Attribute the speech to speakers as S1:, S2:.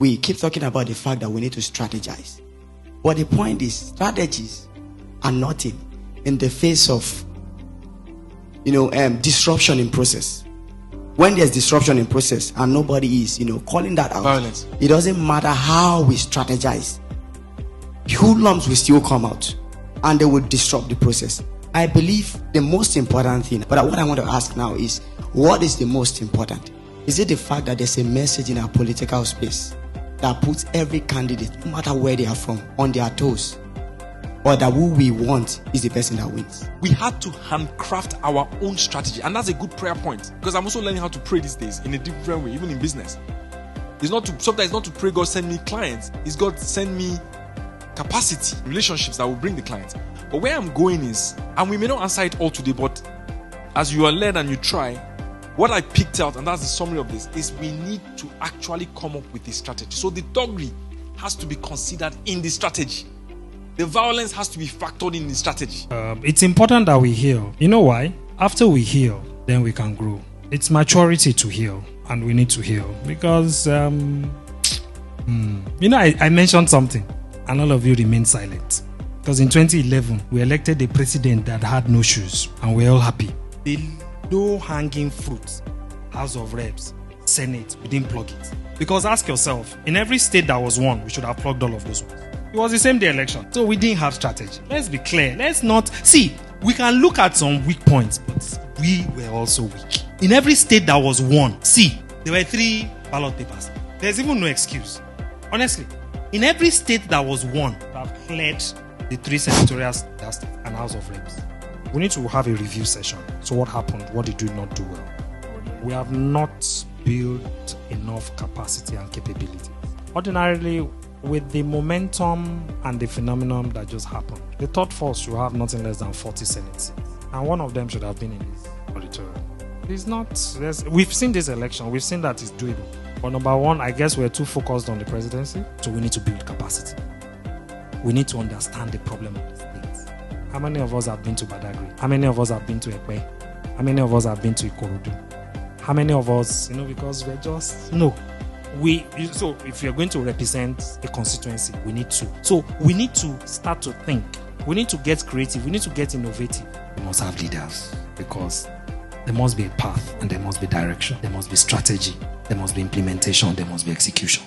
S1: we keep talking about the fact that we need to strategize. But the point is, strategies are nothing in the face of, disruption in process. When there's disruption in process and nobody is, calling that out,
S2: violence, it
S1: doesn't matter how we strategize. Hoodlums will still come out and they will disrupt the process. I believe the most important thing, but what I want to ask now is, what is the most important? Is it the fact that there's a message in our political space that puts every candidate, no matter where they are from, on their toes? Or that who we want is the person that wins?
S2: We had to handcraft our own strategy, and that's a good prayer point, because I'm also learning how to pray these days in a different way, even in business. Sometimes it's not to pray God send me clients, it's God send me capacity, relationships that will bring the clients. But where I'm going is, and we may not answer it all today, but as you are led and you try, what I picked out, and that's the summary of this, is we need to actually come up with a strategy. So the thuggery has to be considered in the strategy. The violence has to be factored in the strategy.
S3: It's important that we heal. You know why? After we heal, then we can grow. It's maturity to heal, and we need to heal. Because, I mentioned something, and all of you remained silent. Because in 2011, we elected a president that had no shoes, and we're all happy. The low-hanging fruit, House of Reps, Senate, we didn't plug it. Because ask yourself, in every state that was won, we should have plugged all of those ones. It was the same day election. So we didn't have strategy. Let's be clear. Let's not... See, we can look at some weak points, but we were also weak. In every state that was won, see, there were 3 ballot papers. There's even no excuse. Honestly, in every state that was won, we have cleared the 3 senatorial states and House of Reps. We need to have a review session. So what happened? What did we not do well? We have not built enough capacity and capability. Ordinarily, with the momentum and the phenomenon that just happened, the third force should have nothing less than 40 Senate seats. And one of them should have been in this auditorium. It's not... We've seen this election. We've seen that it's doable. But number one, I guess we're too focused on the presidency. So we need to build capacity. We need to understand the problem of the states. How many of us have been to Badagry? How many of us have been to Ekpe? How many of us have been to Ikorodu? How many of us, because we're just... No. So if you're going to represent a constituency, we need to. So we need to start to think. We need to get creative. We need to get innovative. We must have leaders, because there must be a path and there must be direction. There must be strategy. There must be implementation. There must be execution.